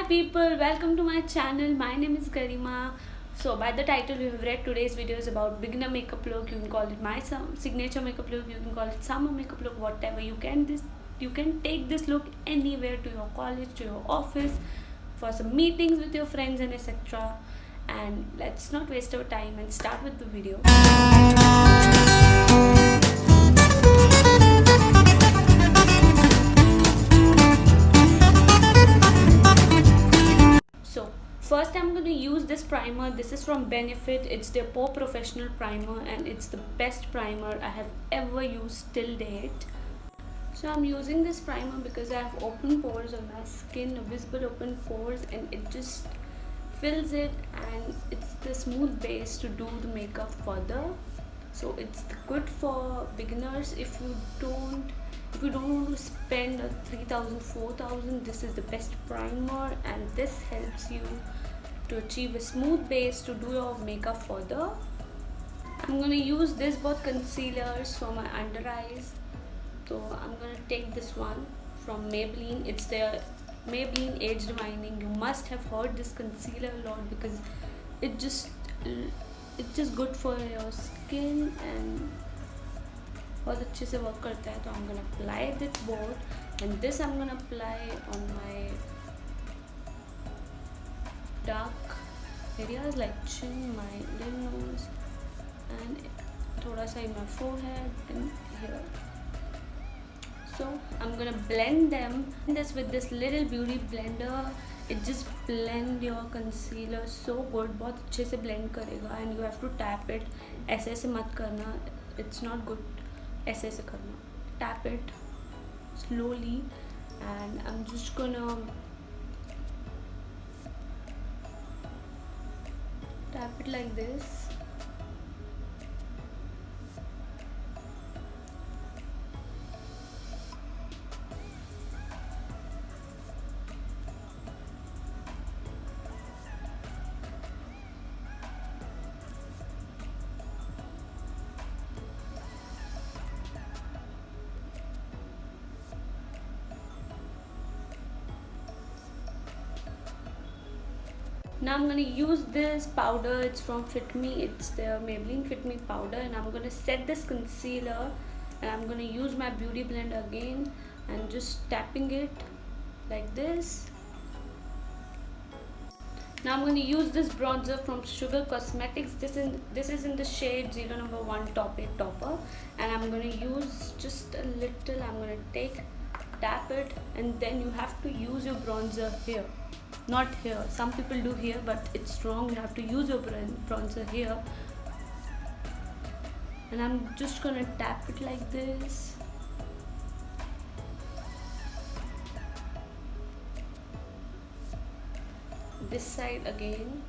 people, welcome to my channel. My name is Garima. So by the title you have read, today's video is about beginner makeup look. You can call it my signature makeup look, you can call it summer makeup look, whatever. You can take this look anywhere, to your college, to your office, for some meetings with your friends and etc. And let's not waste our time and start with the video. First I'm going to use this primer. This is from Benefit. It's their Pore Professional Primer and it's the best primer I have ever used till date. So I'm using this primer because I have open pores on my skin, visible open pores, and it just fills it, and it's the smooth base to do the makeup further. So it's good for beginners. If you don't want to spend 3,000 4,000, this is the best primer, and this helps you to achieve a smooth base to do your makeup further. I'm going to use this both concealers for my under eyes. So I'm going to take this one from Maybelline. It's their Maybelline Age Reminding. You must have heard this concealer a lot because it's just good for your skin and बहुत अच्छे से work करता है. तो I'm gonna apply this both, and this I'm gonna apply on my dark areas like chin, my little nose, and थोड़ा सा in my forehead and here. So I'm gonna blend them this with this little beauty blender. It just blend your concealer so good, बहुत अच्छे से blend करेगा, and you have to tap it. ऐसे ऐसे मत करना, it's not good. ऐसे ऐसे करना, tap it slowly, and I'm just gonna tap it like this. Now I'm going to use this powder. It's from Fit Me. It's the Maybelline Fit Me powder, and I'm going to set this concealer, and I'm going to use my beauty blender again and just tapping it like this. Now I'm going to use this bronzer from Sugar Cosmetics. This is in the shade 0 Top 8 Topper, and I'm going to use just a little. I'm going to tap it, and then you have to use your bronzer here, not here. Some people do here, but it's wrong. You have to use your bronzer here, and I'm just gonna tap it like this. This side again.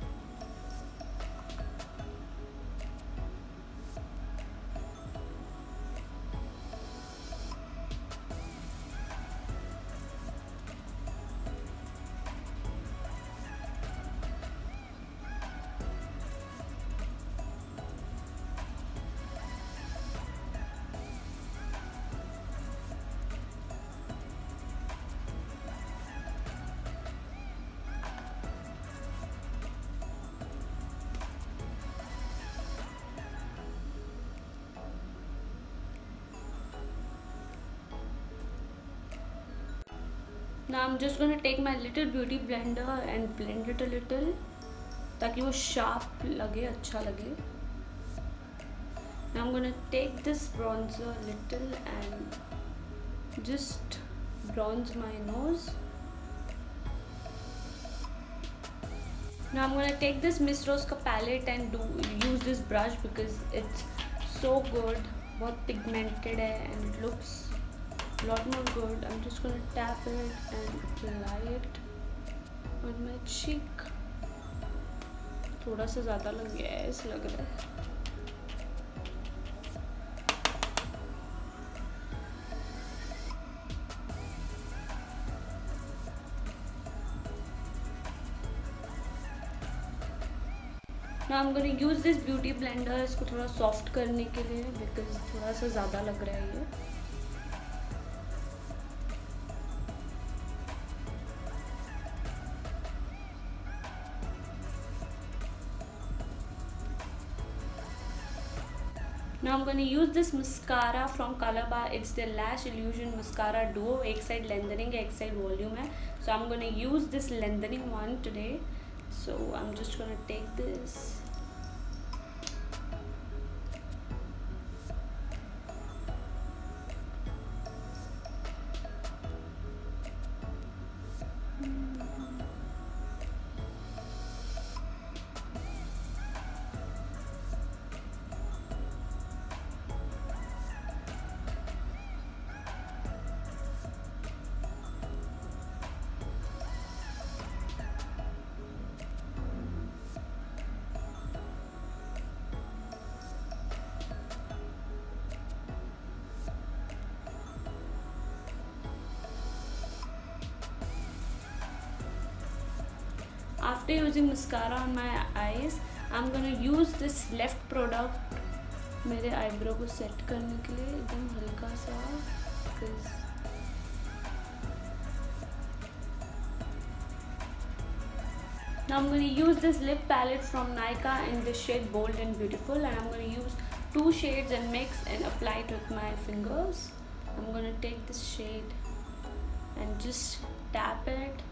Now I'm just going to take my little beauty blender and blend it a little ताकि वो sharp लगे, अच्छा लगे. Now I'm going to take this bronzer a little and just bronze my nose. Now I'm going to take this Miss Rose का palette and use this brush because it's so good, बहुत pigmented है, and it looks a lot more good. I'm just gonna tap it and apply it on my cheek. थोड़ा सा ज़्यादा लग गया है, ऐसा लग रहा है. Now I'm going to use this beauty blender इसको थोड़ा soft करने के लिए because थोड़ा सा ज़्यादा लग रहा है ये. Now I'm going to use this mascara from Colorbar. It's the Lash Illusion Mascara Duo. एक side lengthening है, एक side volume है. So I'm going to use this lengthening one today. So I'm just going to take this. After using mascara on my eyes, I'm gonna use this left product मेरे eyebrow को set करने के लिए एकदम हल्का सा, because now I'm gonna use this lip palette from Nykaa in the shade Bold and Beautiful, and I'm gonna use 2 shades and mix and apply it with my fingers. I'm gonna take this shade and just tap it.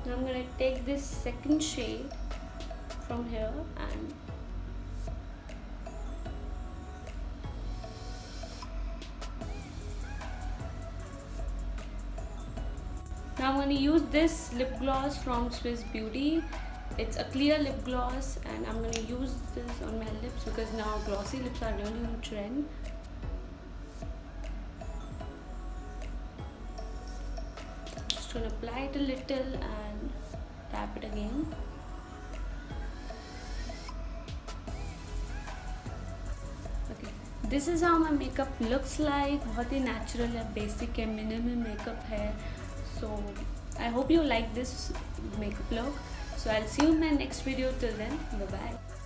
Now I'm going to take this second shade from here and now I'm going to use this lip gloss from Swiss Beauty. It's a clear lip gloss, and I'm going to use this on my lips because now glossy lips are really on trend. Just going to apply it a little and tap it again. Okay, this is how my makeup looks like. बहुत ही natural है, basic है, minimal makeup है. So I hope you like this makeup look. So I'll see you in my next video. Till then, bye bye.